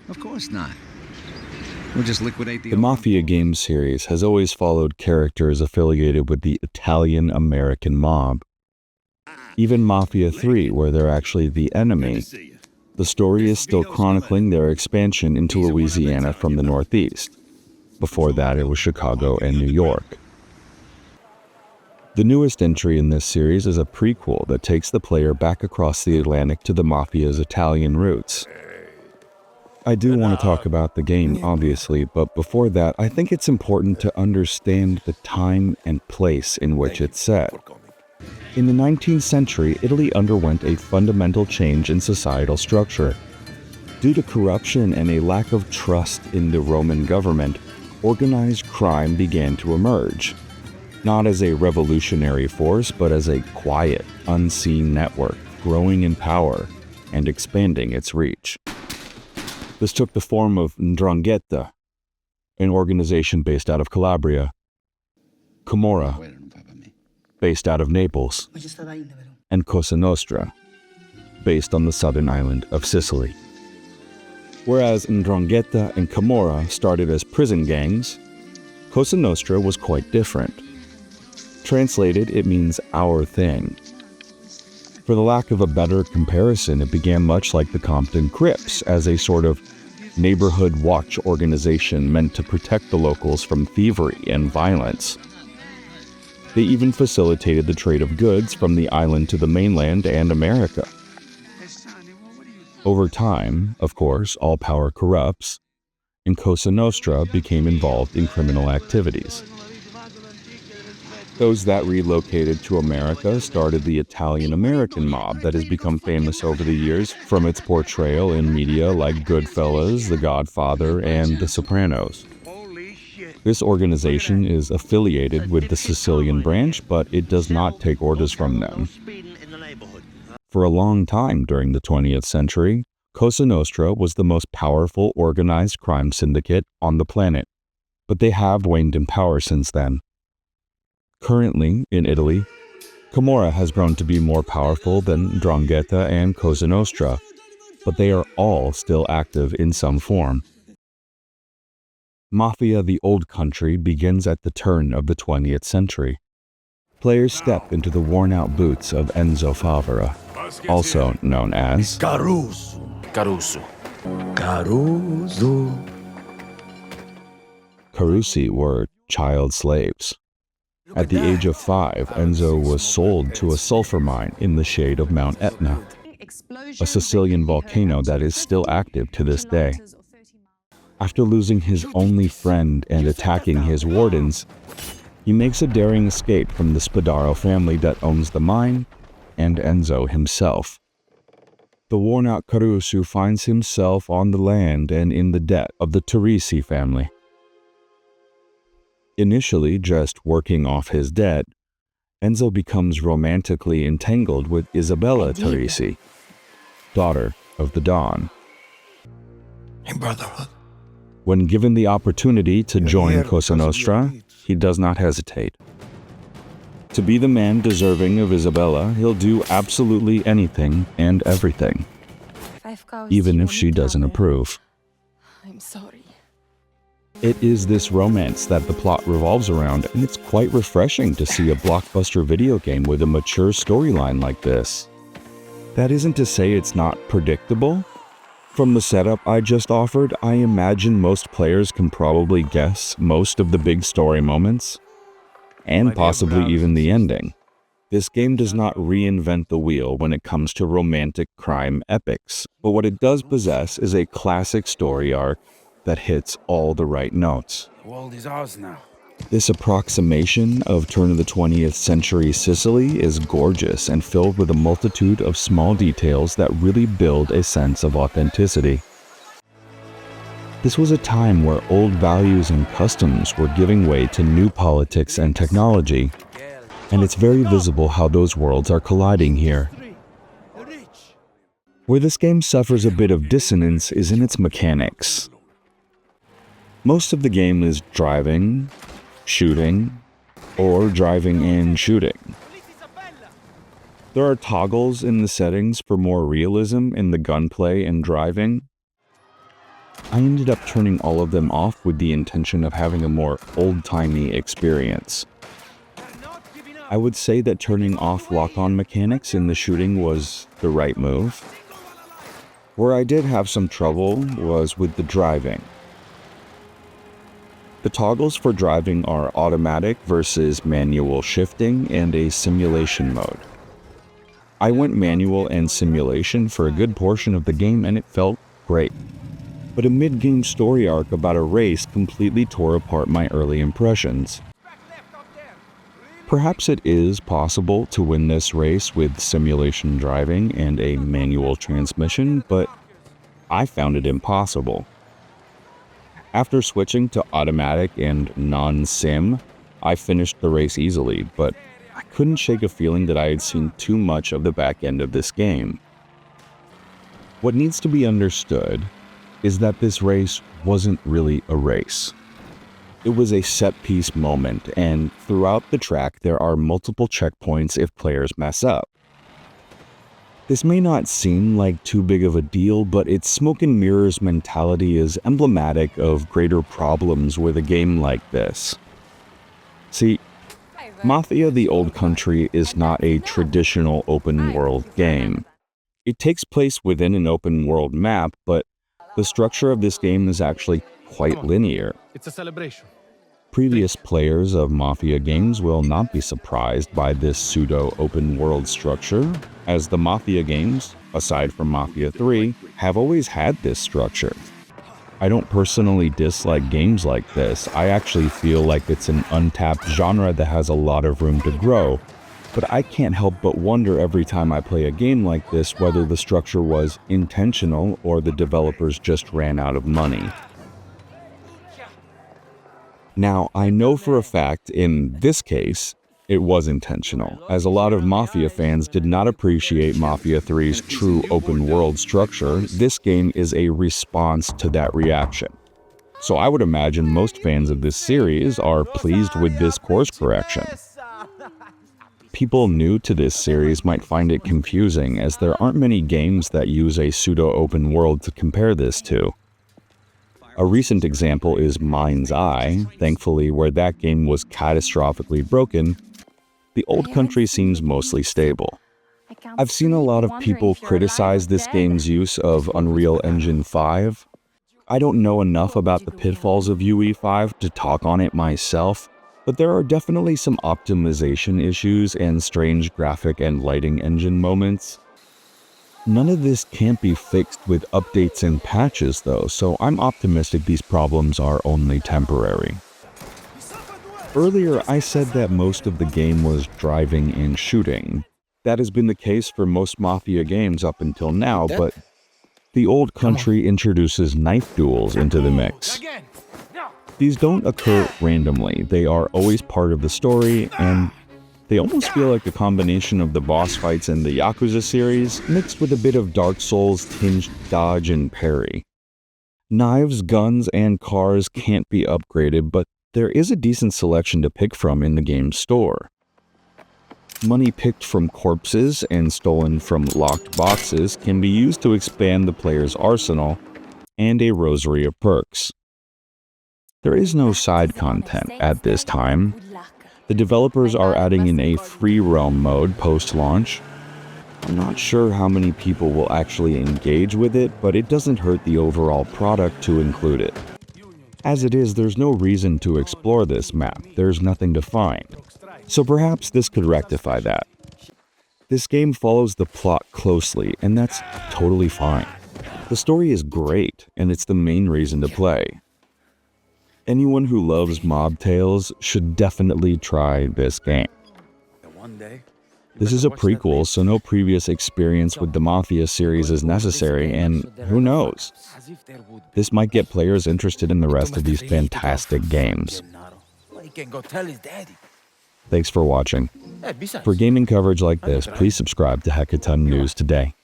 Of course not. We'll just liquidate The Mafia game series has always followed characters affiliated with the Italian-American mob. Even Mafia 3, where they're actually the enemy, the story is still chronicling their expansion into Louisiana from the Northeast. Before that, it was Chicago and New York. The newest entry in this series is a prequel that takes the player back across the Atlantic to the Mafia's Italian roots. I do want to talk about the game, obviously, but before that, I think it's important to understand the time and place in which it's set. In the 19th century, Italy underwent a fundamental change in societal structure. Due to corruption and a lack of trust in the Roman government, organized crime began to emerge. Not as a revolutionary force, but as a quiet, unseen network, growing in power and expanding its reach. This took the form of 'Ndrangheta, an organization based out of Calabria, Camorra, based out of Naples, and Cosa Nostra, based on the southern island of Sicily. Whereas 'Ndrangheta and Camorra started as prison gangs, Cosa Nostra was quite different. Translated, it means our thing. For the lack of a better comparison, it began much like the Compton Crips, as a sort of neighborhood watch organization meant to protect the locals from thievery and violence. They even facilitated the trade of goods from the island to the mainland and America. Over time, of course, all power corrupts, and Cosa Nostra became involved in criminal activities. Those that relocated to America started the Italian-American mob that has become famous over the years from its portrayal in media like Goodfellas, The Godfather, and The Sopranos. This organization is affiliated with the Sicilian branch, but it does not take orders from them. For a long time during the 20th century, Cosa Nostra was the most powerful organized crime syndicate on the planet, but they have waned in power since then. Currently, in Italy, Camorra has grown to be more powerful than 'Ndrangheta and Cosa Nostra, but they are all still active in some form. Mafia the Old Country begins at the turn of the 20th century. Players step into the worn-out boots of Enzo Favara, also known as Caruso. Carusi were child slaves. At the age of 5, Enzo was sold to a sulfur mine in the shade of Mount Etna, a Sicilian volcano that is still active to this day. After losing his only friend and attacking his wardens, he makes a daring escape from the Spadaro family that owns the mine and Enzo himself. The worn-out Caruso finds himself on the land and in the debt of the Teresi family. Initially just working off his debt, Enzo becomes romantically entangled with Isabella Teresi, daughter of the Don. In brotherhood. When given the opportunity to join Cosa Nostra, he does not hesitate. To be the man deserving of Isabella, he'll do absolutely anything and everything, even if she doesn't approve. I'm sorry. It is this romance that the plot revolves around, and it's quite refreshing to see a blockbuster video game with a mature storyline like this. That isn't to say it's not predictable. From the setup I just offered, I imagine most players can probably guess most of the big story moments, and possibly even the ending. This game does not reinvent the wheel when it comes to romantic crime epics, but what it does possess is a classic story arc that hits all the right notes. This approximation of turn of the 20th century Sicily is gorgeous and filled with a multitude of small details that really build a sense of authenticity. This was a time where old values and customs were giving way to new politics and technology, and it's very visible how those worlds are colliding here. Where this game suffers a bit of dissonance is in its mechanics. Most of the game is driving, shooting, or driving and shooting. There are toggles in the settings for more realism in the gunplay and driving, I ended up turning all of them off with the intention of having a more old-timey experience. I would say that turning off lock-on mechanics in the shooting was the right move. Where I did have some trouble was with the driving. The toggles for driving are automatic versus manual shifting and a simulation mode. I went manual and simulation for a good portion of the game and it felt great. But a mid-game story arc about a race completely tore apart my early impressions. Perhaps it is possible to win this race with simulation driving and a manual transmission, but I found it impossible. After switching to automatic and non-sim, I finished the race easily, but I couldn't shake a feeling that I had seen too much of the back end of this game. What needs to be understood is that this race wasn't really a race. It was a set-piece moment, and throughout the track there are multiple checkpoints if players mess up. This may not seem like too big of a deal, but its smoke and mirrors mentality is emblematic of greater problems with a game like this. See, Mafia: The Old Country is not a traditional open-world game. It takes place within an open-world map, but the structure of this game is actually quite linear. It's a celebration. Previous players of Mafia games will not be surprised by this pseudo-open-world structure, as the Mafia games, aside from Mafia 3, have always had this structure. I don't personally dislike games like this. I actually feel like it's an untapped genre that has a lot of room to grow, but I can't help but wonder every time I play a game like this whether the structure was intentional or the developers just ran out of money. Now, I know for a fact in this case, it was intentional, as a lot of Mafia fans did not appreciate Mafia 3's true open-world structure. This game is a response to that reaction. So I would imagine most fans of this series are pleased with this course correction. People new to this series might find it confusing, as there aren't many games that use a pseudo-open world to compare this to. A recent example is Mind's Eye. Thankfully, where that game was catastrophically broken, The Old Country seems mostly stable. I've seen a lot of people criticize this game's use of Unreal Engine 5. I don't know enough about the pitfalls of UE5 to talk on it myself, but there are definitely some optimization issues and strange graphic and lighting engine moments. None of this can't be fixed with updates and patches though, so I'm optimistic these problems are only temporary. Earlier, I said that most of the game was driving and shooting. That has been the case for most Mafia games up until now, but The Old Country introduces knife duels into the mix. These don't occur randomly, they are always part of the story, and they almost feel like a combination of the boss fights in the Yakuza series, mixed with a bit of Dark Souls-tinged dodge and parry. Knives, guns, and cars can't be upgraded, but there is a decent selection to pick from in the game's store. Money picked from corpses and stolen from locked boxes can be used to expand the player's arsenal, and a rosary of perks. There is no side content at this time. The developers are adding in a free roam mode post-launch. I'm not sure how many people will actually engage with it, but it doesn't hurt the overall product to include it. As it is, there's no reason to explore this map. There's nothing to find. So perhaps this could rectify that. This game follows the plot closely, and that's totally fine. The story is great, and it's the main reason to play. Anyone who loves mob tales should definitely try this game. This is a prequel, so no previous experience with the Mafia series is necessary, and who knows? This might get players interested in the rest of these fantastic games. Thanks for watching. For gaming coverage like this, please subscribe to Hekaton News Today.